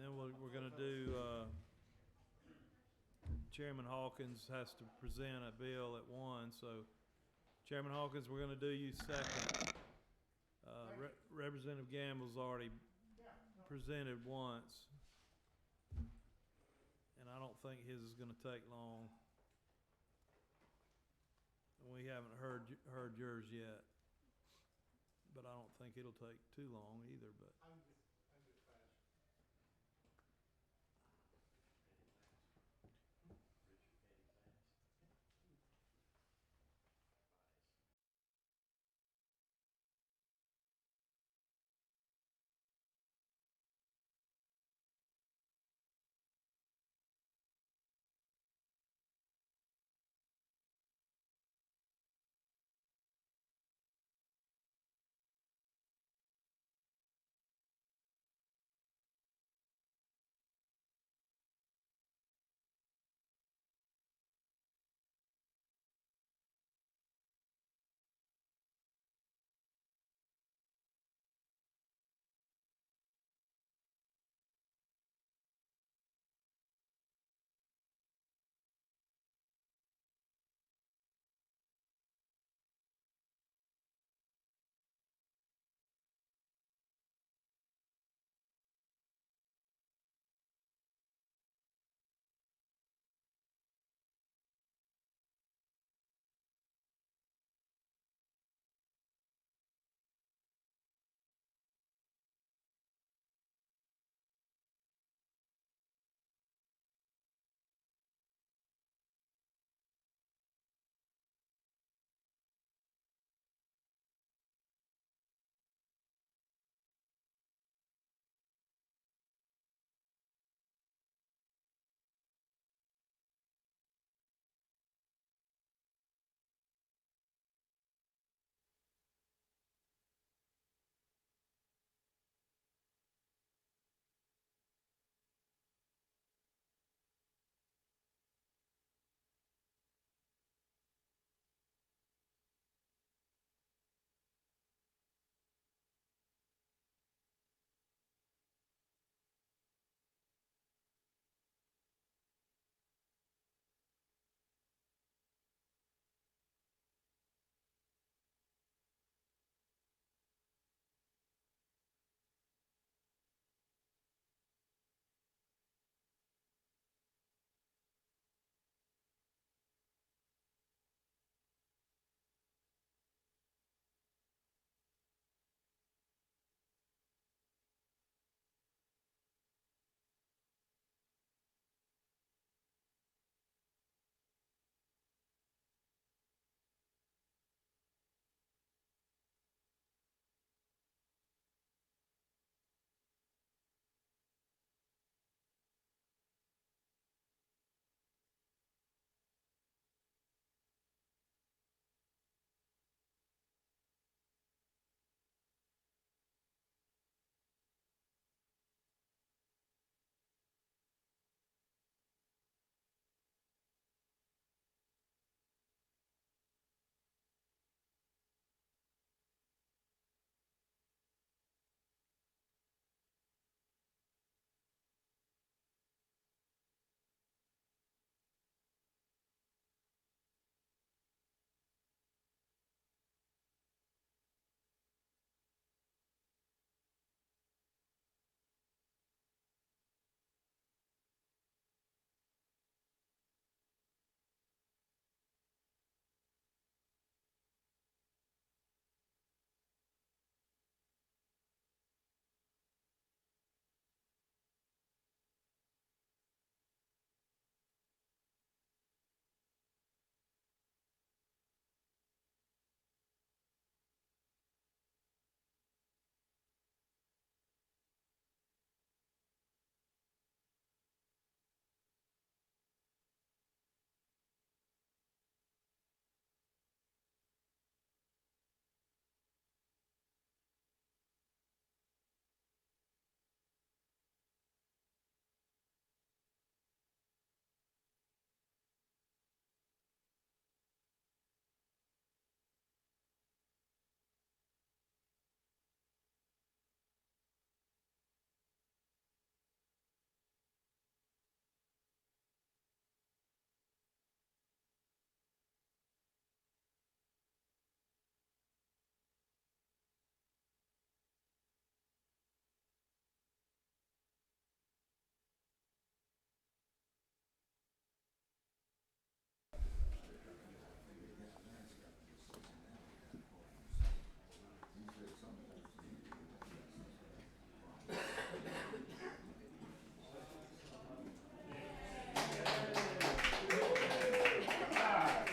then we're gonna do, Chairman Hawkins has to present a bill at 1, so Chairman Hawkins, we're gonna do you second. Representative Gamble's already presented once. And I don't think his is gonna take long. And we haven't heard yours yet. But I don't think it'll take too long either, but.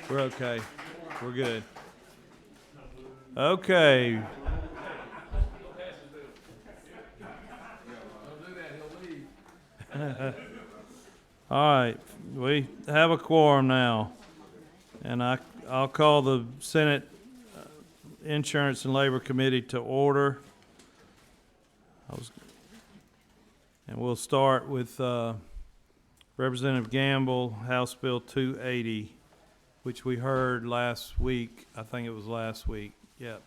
We're okay. We're good. Okay. All right, we have a quorum now, and I'll call the Senate Insurance and Labor Committee to order. And we'll start with Representative Gamble, House Bill 280, which we heard last week. I think it was last week. Yep.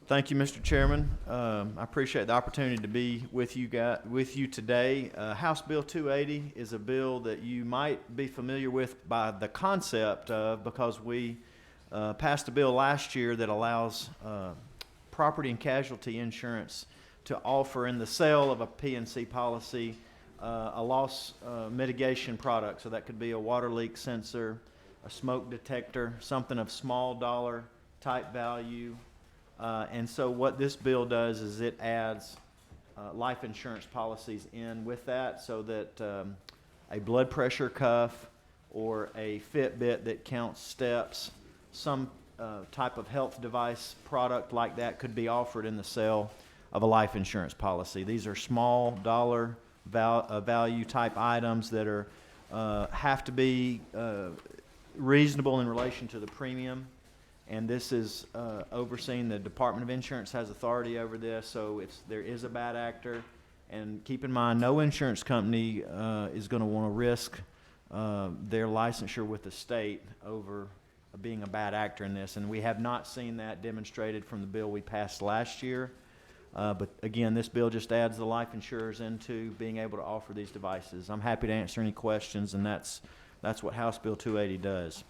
Thank you, Mr. Chairman. I appreciate the opportunity to be with you today. House Bill 280 is a bill that you might be familiar with by the concept of, because we passed a bill last year that allows property and casualty insurance to offer in the sale of a P&C policy a loss mitigation product. So that could be a water leak sensor, a smoke detector, something of small dollar type value. And so what this bill does is it adds life insurance policies in with that, so that a blood pressure cuff or a Fitbit that counts steps, some type of health device product like that could be offered in the sale of a life insurance policy. These are small dollar value type items that are have to be reasonable in relation to the premium. And this is overseen. The Department of Insurance has authority over this, so there is a bad actor. And keep in mind, no insurance company is going to want to risk their licensure with the state over being a bad actor in this. And we have not seen that demonstrated from the bill we passed last year. But again, this bill just adds the life insurers into being able to offer these devices. I'm happy to answer any questions, and that's what House Bill 280 does.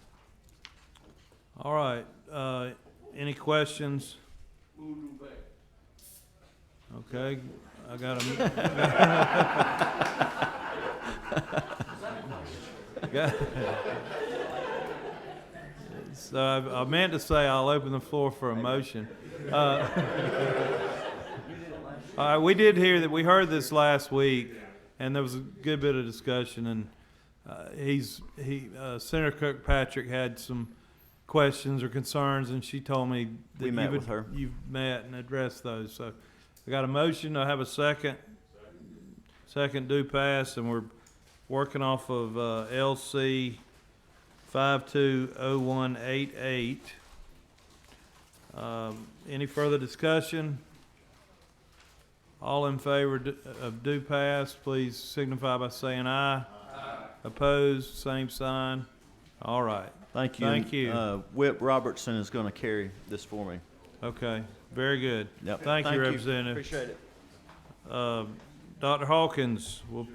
All right. Any questions? Okay. I got So I meant to say I'll open the floor for a motion. All right, we did hear that. We heard this last week, and there was a good bit of discussion. And Senator Kirkpatrick had some questions or concerns, and she told me that we met with her. You've met and addressed those. So I got a motion. I have a second. Second do pass, and we're working off of LC 520188. Any further discussion? All in favor of do pass, please signify by saying aye. Aye. Opposed, same sign. All right. Thank you. Thank you. Whip Robertson is going to carry this for me. Okay, very good. Yep. Thank you, Representative. Appreciate it. Dr. Hawkins, we'll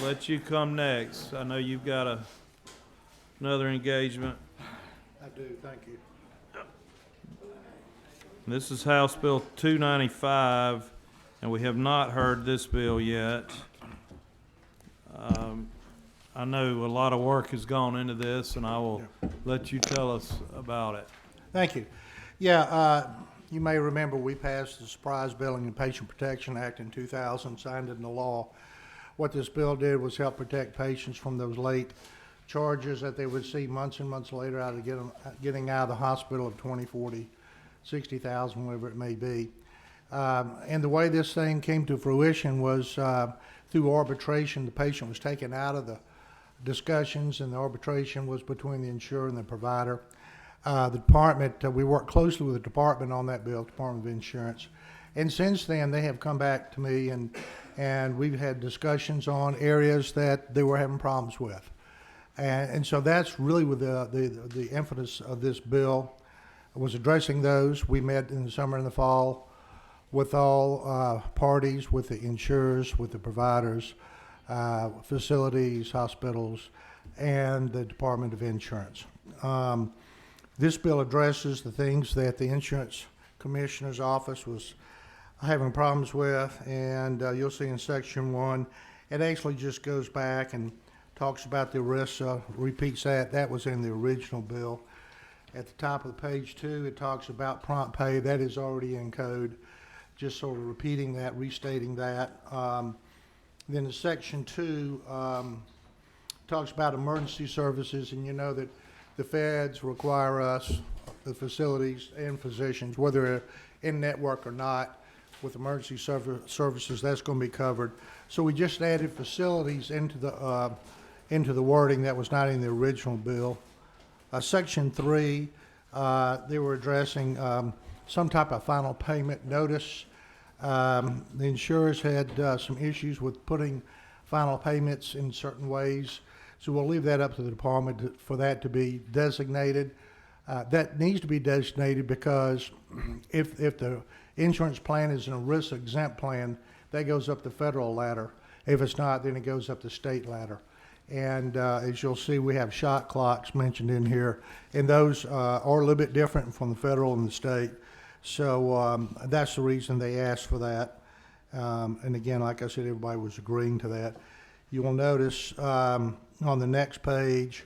let you come next. I know you've got another engagement. I do, thank you. This is House Bill 295, and we have not heard this bill yet. I know a lot of work has gone into this, and I will let you tell us about it. Thank you. Yeah, you may remember we passed the Surprise Billing and Patient Protection Act in 2000, signed it into law. What this bill did was help protect patients from those late charges that they would see months and months later out of getting out of the hospital of 20, 40, 60,000, whatever it may be. And the way this thing came to fruition was through arbitration. The patient was taken out of the discussions, and the arbitration was between the insurer and the provider. The department, we worked closely with the department on that bill, Department of Insurance. And since then, they have come back to me, and we've had discussions on areas that they were having problems with. And so that's really what the emphasis of this bill was, addressing those. We met in the summer and the fall with all parties, with the insurers, with the providers, facilities, hospitals, and the Department of Insurance. This bill addresses the things that the Insurance Commissioner's Office was having problems with, and you'll see in Section 1, it actually just goes back and talks about the ERISA, repeats that. That was in the original bill. At the top of page 2, it talks about prompt pay. That is already in code, just sort of repeating that, restating that. Then in Section 2, talks about emergency services, and you know that the feds require us, the facilities and physicians, whether they're in network or not, with emergency services, that's going to be covered. So we just added facilities into the wording that was not in the original bill. Section 3, they were addressing some type of final payment notice. The insurers had some issues with putting final payments in certain ways, so we'll leave that up to the department for that to be designated. That needs to be designated because if the insurance plan is an ERISA exempt plan, that goes up the federal ladder. If it's not, then it goes up the state ladder. And as you'll see, we have shot clocks mentioned in here, and those are a little bit different from the federal and the state. So that's the reason they asked for that. And again, like I said, everybody was agreeing to that. You will notice on the next page,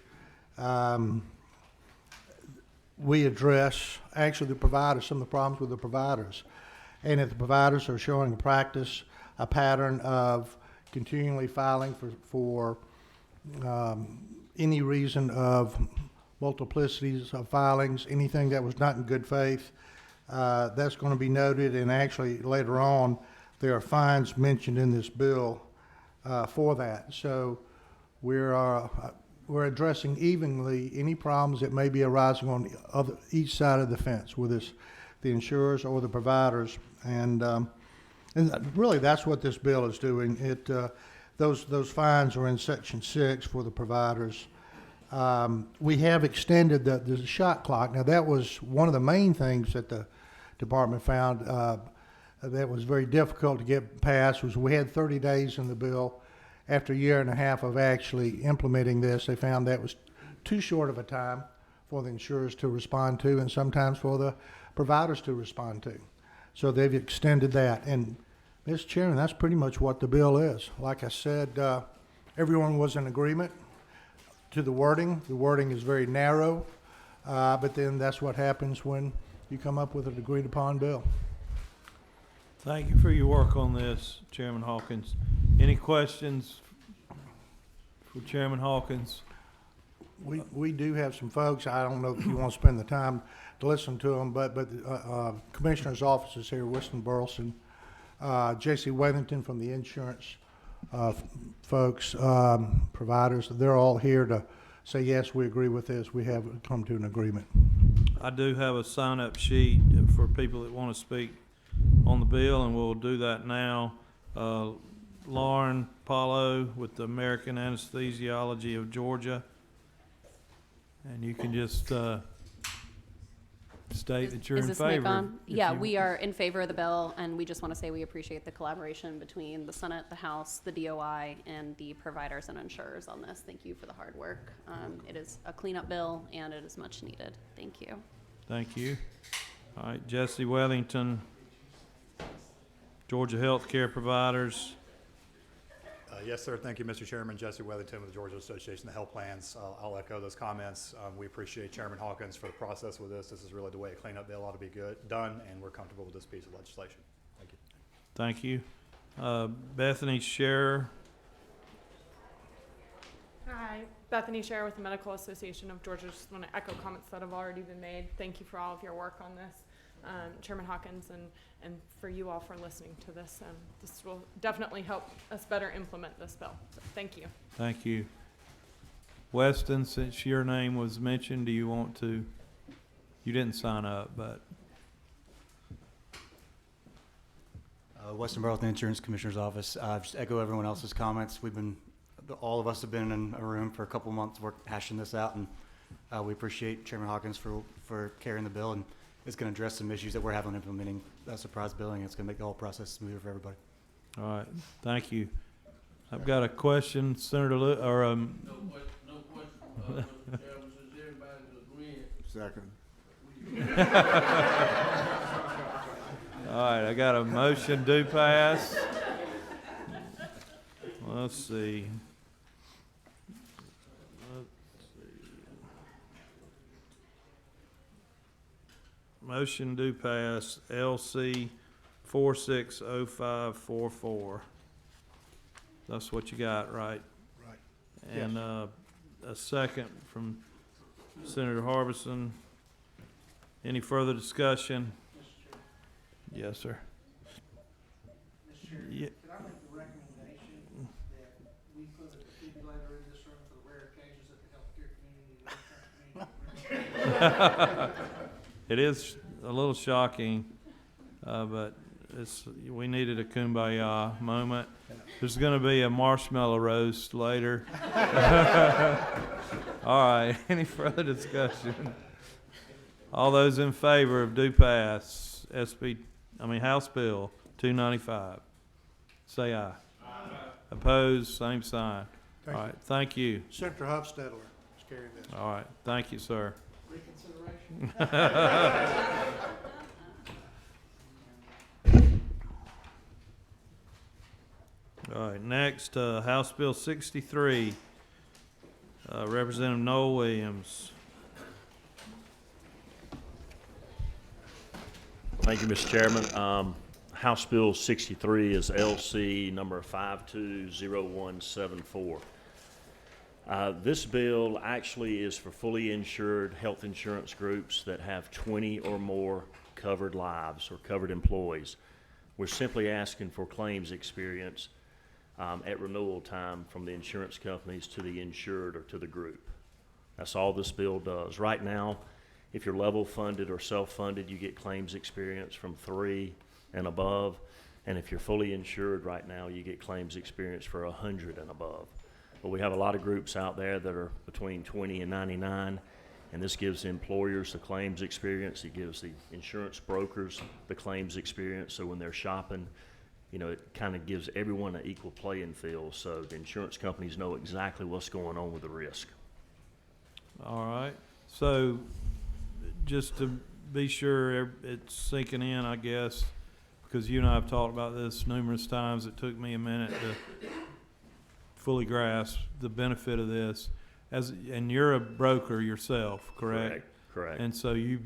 we address actually the providers, some of the problems with the providers. And if the providers are showing a pattern of continually filing for any reason of multiplicities of filings, anything that was not in good faith, that's going to be noted, and actually later on there are fines mentioned in this bill for that. So we're addressing evenly any problems that may be arising on each side of the fence, whether it's the insurers or the providers, and really that's what this bill is doing. Those fines are in Section 6 for the providers. We have extended the shot clock. Now, that was one of the main things that the department found that was very difficult to get passed, was we had 30 days in the bill. After a year and a half of actually implementing this, they found that was too short of a time for the insurers to respond to, and sometimes for the providers to respond to. So they've extended that. And Mr. Chairman, that's pretty much what the bill is. Like I said, everyone was in agreement to the wording. The wording is very narrow, but then that's what happens when you come up with an agreed upon bill. Thank you for your work on this, Chairman Hawkins. Any questions for Chairman Hawkins? We do have some folks, I don't know if you want to spend the time to listen to them, but Commissioner's office is here, Weston Burleson, J.C. Wethington from the insurance folks, providers, they're all here to say, yes, we agree with this, we have come to an agreement. I do have a sign-up sheet for people that want to speak on the bill, and we'll do that now. Lauren Paulo with the American Anesthesiology of Georgia. And you can just state that you're in Is this mic favor. on? if Yeah, you- we are in favor of the bill, and we just want to say we appreciate the collaboration between the Senate, the House, the DOI, and the providers and insurers on this. Thank you for the hard work. It is a cleanup bill, and it is much needed. Thank you. Thank you. All right, Jesse Wellington, Georgia Healthcare Providers. Yes, sir. Thank you, Mr. Chairman. Jesse Wellington with the Georgia Association of Health Plans. I'll echo those comments. We appreciate Chairman Hawkins for the process with this. This is really the way a cleanup bill ought to be done, and we're comfortable with this piece of legislation. Thank you. Thank you. Bethany Scherer. Hi, Bethany Scherer with the Medical Association of Georgia. Just want to echo comments that have already been made. Thank you for all of your work on this, Chairman Hawkins, and for you all for listening to this. This will definitely help us better implement this bill. So thank you. Thank you. Weston, since your name was mentioned, do you want to, you didn't sign up, but Weston Burleson Insurance Commissioner's Office. Just echo everyone else's comments. All of us have been in a room for a couple of months hashing this out, and we appreciate Chairman Hawkins for carrying the bill, and it's going to address some issues that we're having implementing surprise billing. It's going to make the whole process smoother for everybody. all right, thank you. I've got a question, Senator Lewis, or No question, Mr. Chairman, since everybody's agreeing. all right, I got a motion do pass. Let's see. Motion do pass, LC 460544. That's what you got, right? Right. and a second from Senator Harbison. Any further discussion? Yes, sir. Ye- Could I make the recommendation that we put a defibrillator in this room for the rare occasions that the healthcare community, It is a little shocking, but we needed a kumbaya moment. There's going to be a marshmallow roast later. All right, any further discussion? All those in favor of do pass House Bill 295, say aye. Opposed, same sign. All Thank right, thank you. Senator Hofstadler is carrying this. All right, thank you, sir. Reconsideration? All right, next, House Bill 63, Representative Noel Williams. Thank you, Mr. Chairman. House Bill 63 is LC number 520174. This bill actually is for fully insured health insurance groups that have 20 or more covered lives or covered employees. We're simply asking for claims experience at renewal time from the insurance companies to the insured or to the group. That's all this bill does. Right now, if you're level funded or self-funded, you get claims experience from 3 and above. And if you're fully insured right now, you get claims experience for 100 and above. But we have a lot of groups out there that are between 20 and 99, and this gives the employers the claims experience. It gives the insurance brokers the claims experience. So when they're shopping, you know, it kind of gives everyone an equal playing field. So the insurance companies know exactly what's going on with the risk. All right, so just to be sure it's sinking in, I guess, because you and I have talked about this numerous times, it took me a minute to fully grasp the benefit of this. And you're a broker yourself, correct? Correct. And so you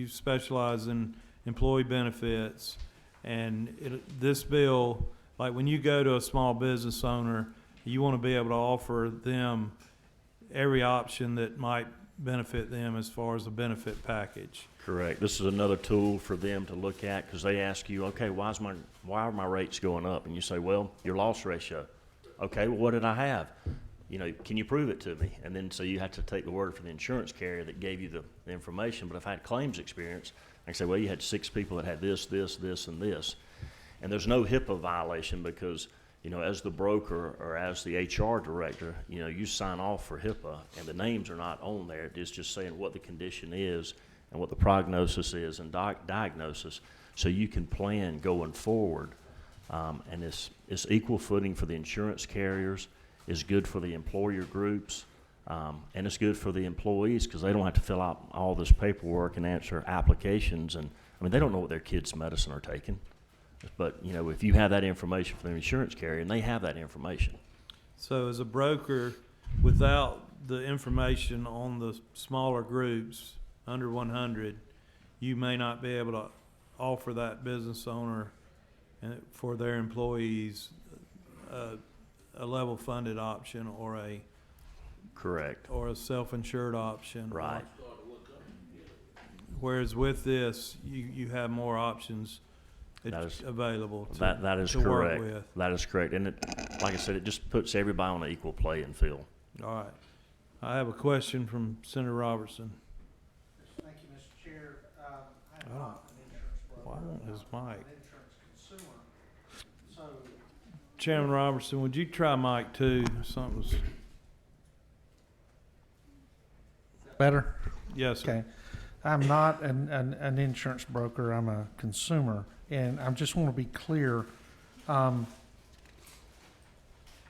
specialize in employee benefits, and this bill, like when you go to a small business owner, you want to be able to offer them every option that might benefit them as far as the benefit package. Correct. This is another tool for them to look at, because they ask you, okay, why are my rates going up? And you say, well, your loss ratio. Okay, well, what did I have? You know, can you prove it to me? And then so you have to take the word from the insurance carrier that gave you the information. But if I had claims experience, I can say, well, you had 6 people that had this, this, this, and this. And there's no HIPAA violation because, you know, as the broker or as the HR director, you know, you sign off for HIPAA and the names are not on there. It's just saying what the condition is and what the prognosis is and diagnosis, so you can plan going forward. And it's equal footing for the insurance carriers, it's good for the employer groups, and it's good for the employees because they don't have to fill out all this paperwork and answer applications. And I mean, they don't know what their kids' medicine are taking. But, you know, if you have that information from the insurance carrier, and they have that information. So as a broker, without the information on the smaller groups, under 100, you may not be able to offer that business owner for their employees a level funded option or a Correct. or a self-insured option. Right. Whereas with this, you have more options available to, That is to work correct. with. That is correct. And it, like I said, it just puts everybody on an equal playing field. All right. I have a question from Senator Robertson. Thank you, Mr. Chair. I'm Oh. not an insurance broker. Why won't his I'm mic? an insurance consumer. So, Chairman Robertson, would you try mic 2? Something's, Better? yes, sir. Okay. I'm not an insurance broker, I'm a consumer, and I just want to be clear.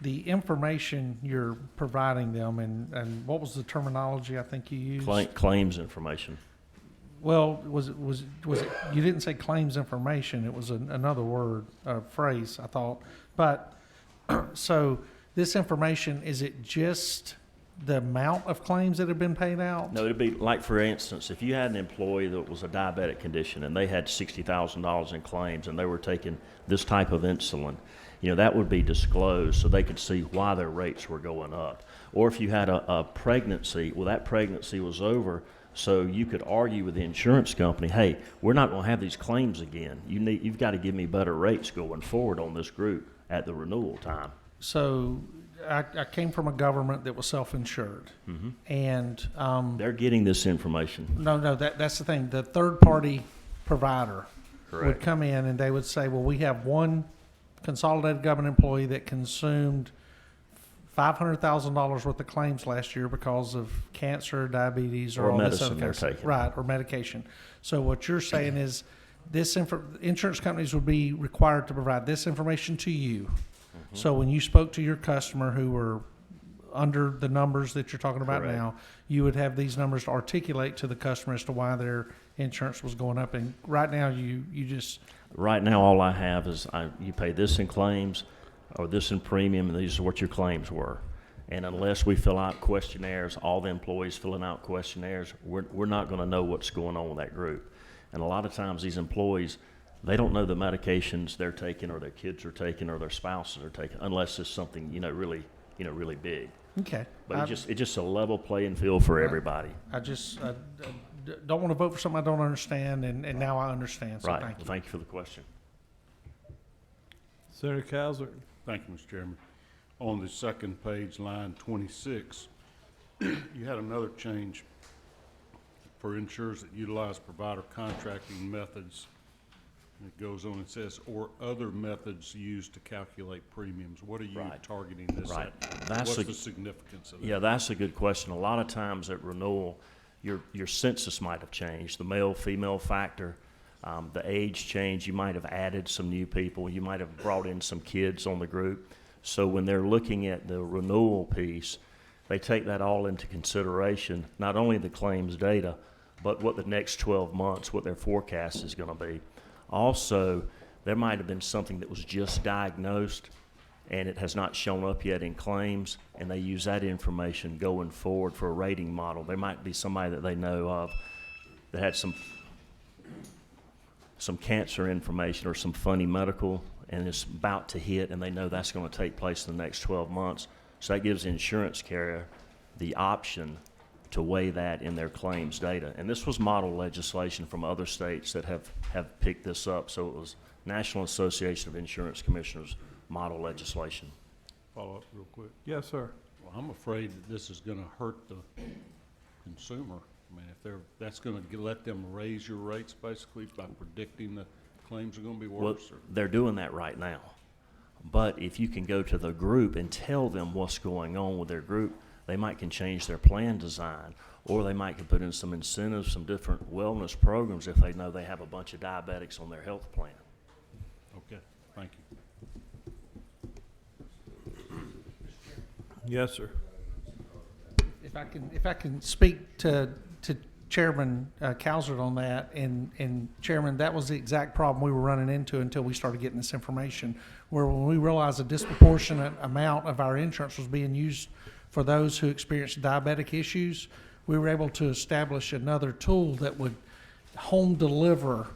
The information you're providing them, and what was the terminology I think you used? Claims information. Well, was it, you didn't say claims information, it was another word, phrase, I thought. But, so, this information, is it just the amount of claims that have been paid out? No, it'd be like, for instance, if you had an employee that was a diabetic condition and they had $60,000 in claims and they were taking this type of insulin, you know, that would be disclosed so they could see why their rates were going up. Or if you had a pregnancy, well, that pregnancy was over, so you could argue with the insurance company, hey, we're not going to have these claims again. You've got to give me better rates going forward on this group at the renewal time. So I came from a government that was self-insured. Mm-hmm. And, They're getting this information. no, that's the thing. The third-party provider would Correct. come in and they would say, well, we have one consolidated government employee that consumed $500,000 worth of claims last year because of cancer, diabetes, or Or all this other medicine they're kind of stuff. taking. Right, or medication. So what you're saying is insurance companies would be required to provide this information to you. Mm-hmm. So when you spoke to your customer who were under the numbers that you're talking about Correct. now, you would have these numbers to articulate to the customer as to why their insurance was going up. And right now, you just, Right now, all I have is you pay this in claims or this in premium, and these are what your claims were. And unless we fill out questionnaires, all the employees filling out questionnaires, we're not going to know what's going on with that group. And a lot of times, these employees, they don't know the medications they're taking, or their kids are taking, or their spouses are taking, unless it's something really big. okay. But it's just a level playing field for everybody. I don't want to vote for something I don't understand, and now I understand, so Right. thank you. Thank you for the question. Senator Cowser. Thank you, Mr. Chairman. On the second page, line 26, you had another change for insurers that utilize provider contracting methods. It goes on and says, or other methods used to calculate premiums. What are you Right. targeting this Right. at? That's What's a- the significance of that? Yeah, that's a good question. A lot of times at renewal, your census might have changed, the male-female factor, the age change. You might have added some new people. You might have brought in some kids on the group. So when they're looking at the renewal piece, they take that all into consideration, not only the claims data, but what the next 12 months, what their forecast is going to be. Also, there might have been something that was just diagnosed and it has not shown up yet in claims, and they use that information going forward for a rating model. There might be somebody that they know of that had some cancer information or some funny medical, and it's about to hit, and they know that's going to take place in the next 12 months. So that gives the insurance carrier the option to weigh that in their claims data. And this was model legislation from other states that have picked this up. So it was National Association of Insurance Commissioners model legislation. Follow up real quick. Yes, sir. Well, I'm afraid that this is gonna hurt the consumer. I mean, if that's gonna let them raise your rates basically by predicting the claims are gonna be Well, worse. Or they're doing that right now. But if you can go to the group and tell them what's going on with their group, they might can change their plan design, or they might can put in some incentives, some different wellness programs if they know they have a bunch of diabetics on their health plan. Okay, thank you. Yes, sir. If I can speak to Chairman Cowsert on that, and Chairman, that was the exact problem we were running into until we started getting this information, where when we realized a disproportionate amount of our insurance was being used for those who experienced diabetic issues, we were able to establish another tool that would home deliver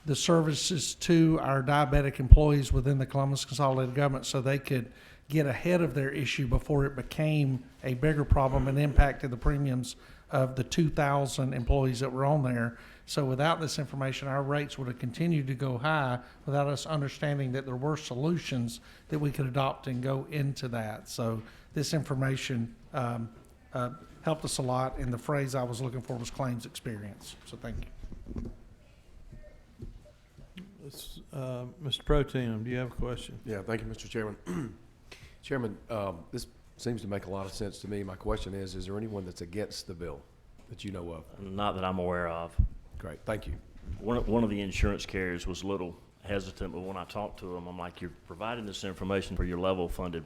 the services to our diabetic employees within the Columbus Consolidated Government so they could get ahead of their issue before it became a bigger problem and impacted the premiums of the 2,000 employees that were on there. So without this information, our rates would have continued to go high without us understanding that there were solutions that we could adopt and go into that. So this information helped us a lot, and the phrase I was looking for was claims experience. So thank you. Mr. Pro Tem, do you have a question? Yeah, thank you, Mr. Chairman. Chairman, this seems to make a lot of sense to me. My question is there anyone that's against the bill that you know of? Not that I'm aware of. Great, thank you. One of the insurance carriers was a little hesitant, but when I talked to them, I'm like, you're providing this information for your level funded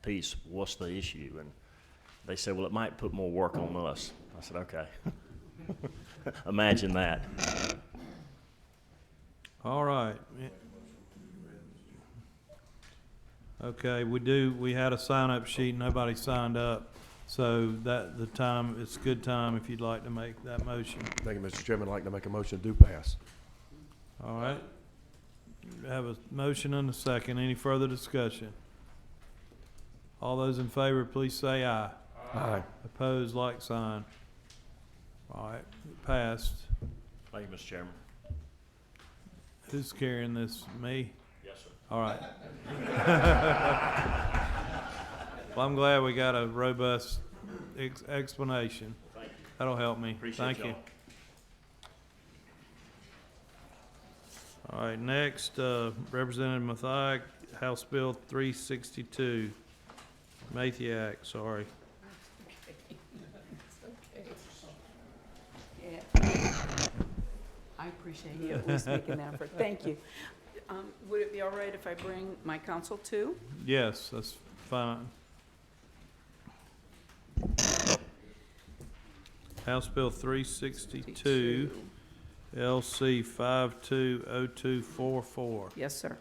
piece. What's the issue? And they said, well, it might put more work on us. I said, okay. Imagine that. All right. Okay, we had a sign-up sheet, nobody signed up. So that, the time, it's a good time if you'd like to make that motion. Thank you, Mr. Chairman. I'd like to make a motion to pass. All right. Have a motion and a second. Any further discussion? All those in favor, please say aye. Aye. Opposed, like sign. All right, it passed. Thank you, Mr. Chairman. Who's carrying this? Me? Yes, sir. All right. Well, I'm glad we got a robust explanation. Thank you. That'll help me. Appreciate Thank you. y'all. All right, next, Representative Mathiak, House Bill 362. Mathiak, sorry. I appreciate you at least making that effort. Thank you. Would it be all right if I bring my counsel too? Yes, that's fine. House Bill 362, LC 520244. Yes, sir.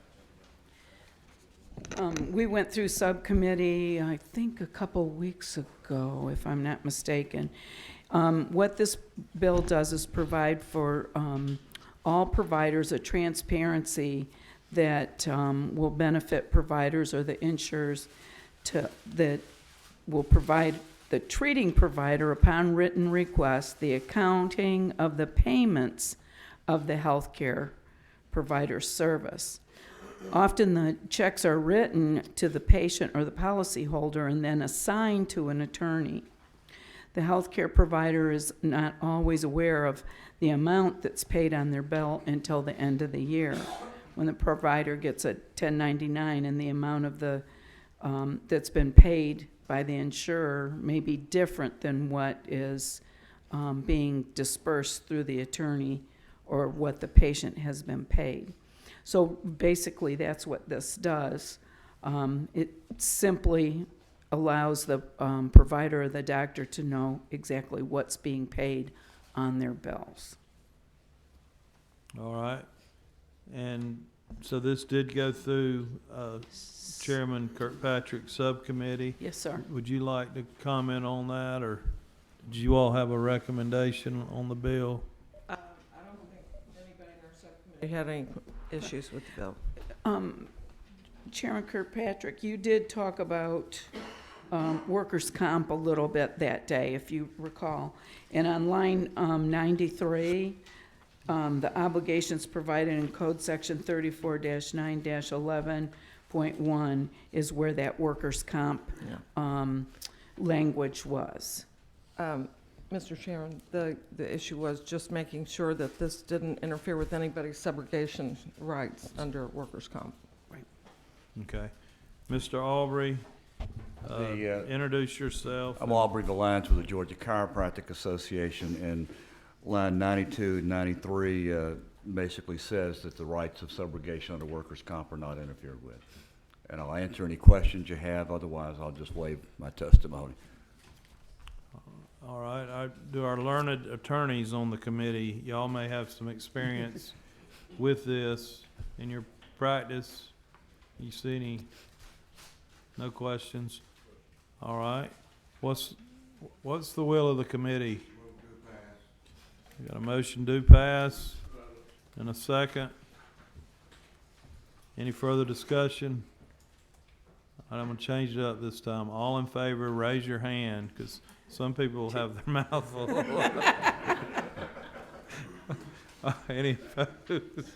We went through subcommittee, I think a couple weeks ago, if I'm not mistaken. What this bill does is provide for all providers a transparency that will benefit providers or the insurers that will provide the treating provider, upon written request, the accounting of the payments of the healthcare provider service. Often the checks are written to the patient or the policyholder and then assigned to an attorney. The healthcare provider is not always aware of the amount that's paid on their bill until the end of the year, when the provider gets a 1099 and the amount of the that's been paid by the insurer may be different than what is being dispersed through the attorney or what the patient has been paid. So basically, that's what this does. It simply allows the provider or the doctor to know exactly what's being paid on their bills. All right. And so this did go through Chairman Kirkpatrick's subcommittee. Yes, sir. Would you like to comment on that, or did you all have a recommendation on the bill? I don't think anybody in our subcommittee had any issues with the bill. Chairman Kirkpatrick, you did talk about workers' comp a little bit that day, if you recall. And on line 93, the obligations provided in Code Section 34-9-11.1 is where that workers' comp language was. Mr. Chairman, the issue was just making sure that this didn't interfere with anybody's subrogation rights under workers' comp. Okay. Mr. Aubrey, introduce yourself. I'm Aubrey Valance with the Georgia Chiropractic Association, and line 92 and 93 basically says that the rights of subrogation under workers' comp are not interfered with. And I'll answer any questions you have, otherwise I'll just waive my testimony. All right. Do our learned attorneys on the committee, y'all may have some experience with this in your practice. You see any? No questions? All right. What's the will of the committee? We got a motion to pass and a second. Any further discussion? All right, I'm gonna change it up this time. All in favor, raise your hand, because some people have their mouth full. Any opposed?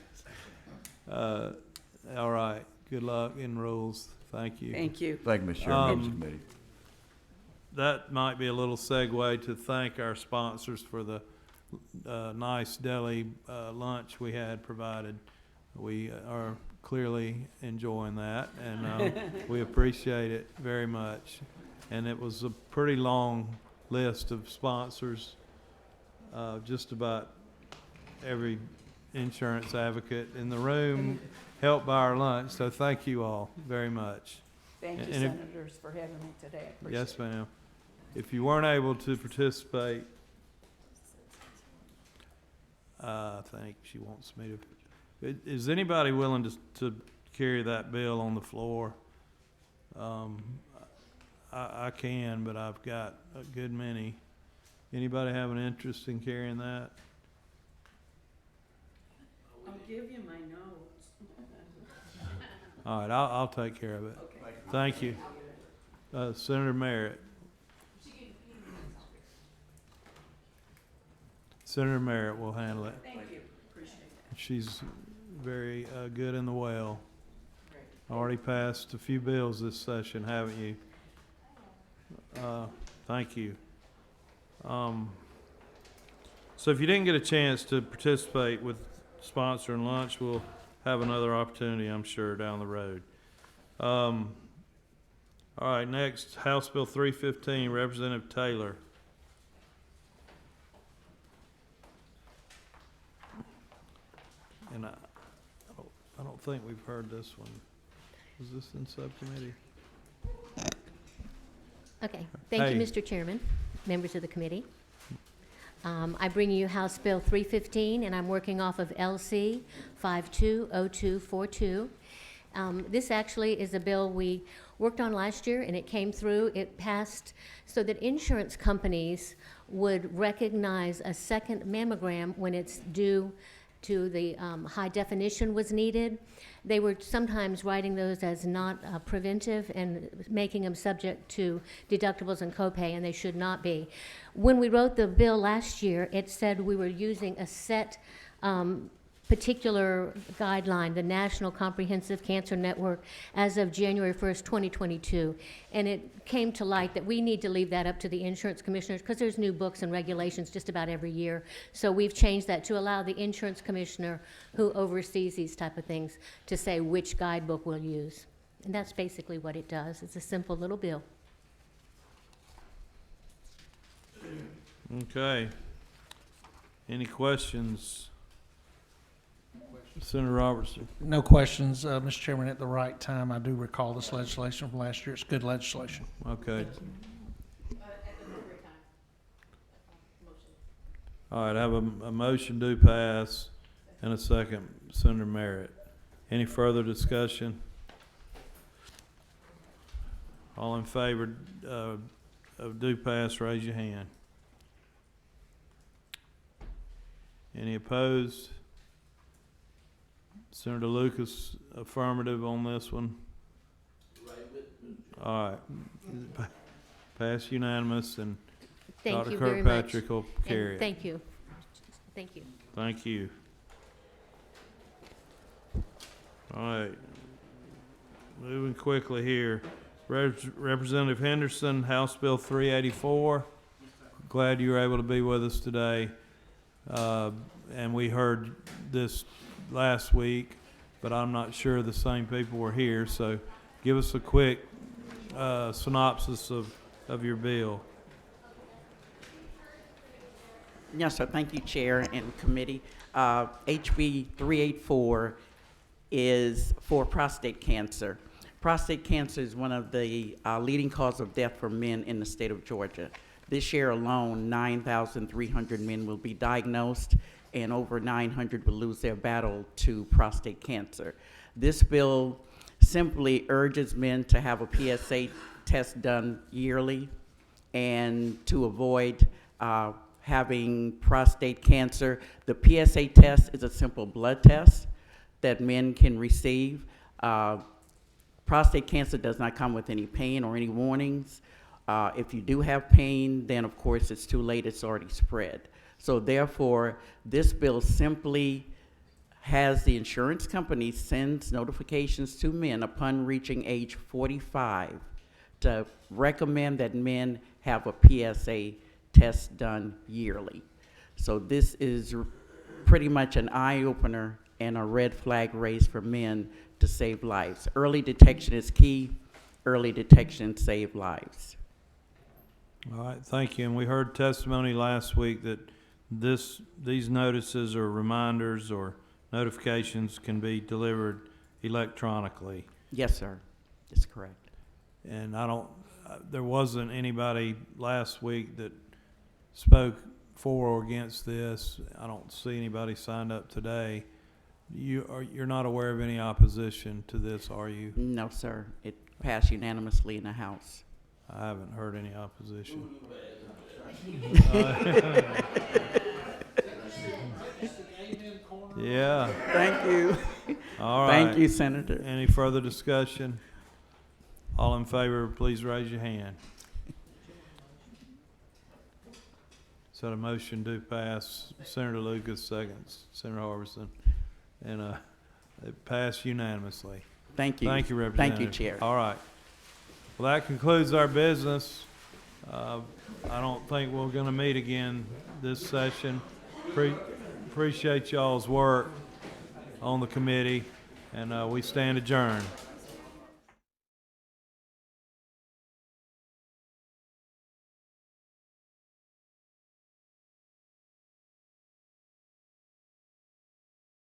All right. Good luck in rules. Thank you. Thank you. Thank you, Mr. Chairman, members of the committee. That might be a little segue to thank our sponsors for the nice deli lunch we had provided. We are clearly enjoying that, and we appreciate it very much. And it was a pretty long list of sponsors, just about every insurance advocate in the room helped by our lunch, so thank you all very much. Thank you, And if- Senators, for having me today. I appreciate Yes, it. ma'am. If you weren't able to participate, I think she wants me to, is anybody willing to carry that bill on the floor? I I can, but I've got a good many. Anybody have an interest in carrying that? I'll give you my notes. All right, I'll take care of it. Thank you. Senator Merritt. Senator Merritt will handle it. Thank you, appreciate it. She's very good in the well. Already passed a few bills this session, haven't you? Thank you. So if you didn't get a chance to participate with sponsoring lunch, we'll have another opportunity, I'm sure, down the road. All right, next, House Bill 315, Representative Taylor. And I don't think we've heard this one. Was this in subcommittee? Okay, thank you, Hey. Mr. Chairman, members of the committee. I bring you House Bill 315, and I'm working off of LC 520242. This actually is a bill we worked on last year, and it came through. It passed so that insurance companies would recognize a second mammogram when it's due to the high definition was needed. They were sometimes writing those as not preventive and making them subject to deductibles and copay, and they should not be. When we wrote the bill last year, it said we were using a set particular guideline, the National Comprehensive Cancer Network, as of January 1st, 2022. And it came to light that we need to leave that up to the insurance commissioners because there's new books and regulations just about every year. So we've changed that to allow the insurance commissioner who oversees these type of things to say which guidebook we'll use. And that's basically what it does. It's a simple little bill. Okay. Any questions? Senator Robertson. No questions, Mr. Chairman. At the right time, I do recall this legislation from last year. It's good legislation. Okay. All right, I have a motion to pass and a second, Senator Merritt. Any further discussion? All in favor of do pass, raise your hand. Any opposed? Senator Lucas, affirmative on this one. All right. Pass unanimous, and Thank Dr. you very much. Kirkpatrick will And carry it. thank you. Thank you. Thank you. All right. Moving quickly here. Representative Henderson, House Bill 384. Glad you were able to be with us today. And we heard this last week, but I'm not sure the same people were here. So give us a quick synopsis of your bill. Yes, sir. Thank you, Chair and Committee. HB 384 is for prostate cancer. Prostate cancer is one of the leading causes of death for men in the state of Georgia. This year alone, 9,300 men will be diagnosed, and over 900 will lose their battle to prostate cancer. This bill simply urges men to have a PSA test done yearly and to avoid having prostate cancer. The PSA test is a simple blood test that men can receive. Prostate cancer does not come with any pain or any warnings. If you do have pain, then of course it's too late, it's already spread. So therefore, this bill simply has the insurance company sends notifications to men upon reaching age 45 to recommend that men have a PSA test done yearly. So this is pretty much an eye-opener and a red flag race for men to save lives. Early detection is key. Early detection saves lives. All right, thank you. And we heard testimony last week that these notices or reminders or notifications can be delivered electronically. Yes, sir. That's correct. And there wasn't anybody last week that spoke for or against this. I don't see anybody signed up today. You're not aware of any opposition to this, are you? No, sir. It passed unanimously in the House. I haven't heard any opposition. Yeah, Thank you. all right. Thank you, Senator. Any further discussion? All in favor, please raise your hand. So the motion do pass. Senator Lucas seconds, Senator Harbison, and it passed unanimously. Thank you. Thank you, Representative. Thank you, Chair. All right. Well, that concludes our business. I don't think we're going to meet again this session. Appreciate y'all's work on the committee, and we stand adjourned.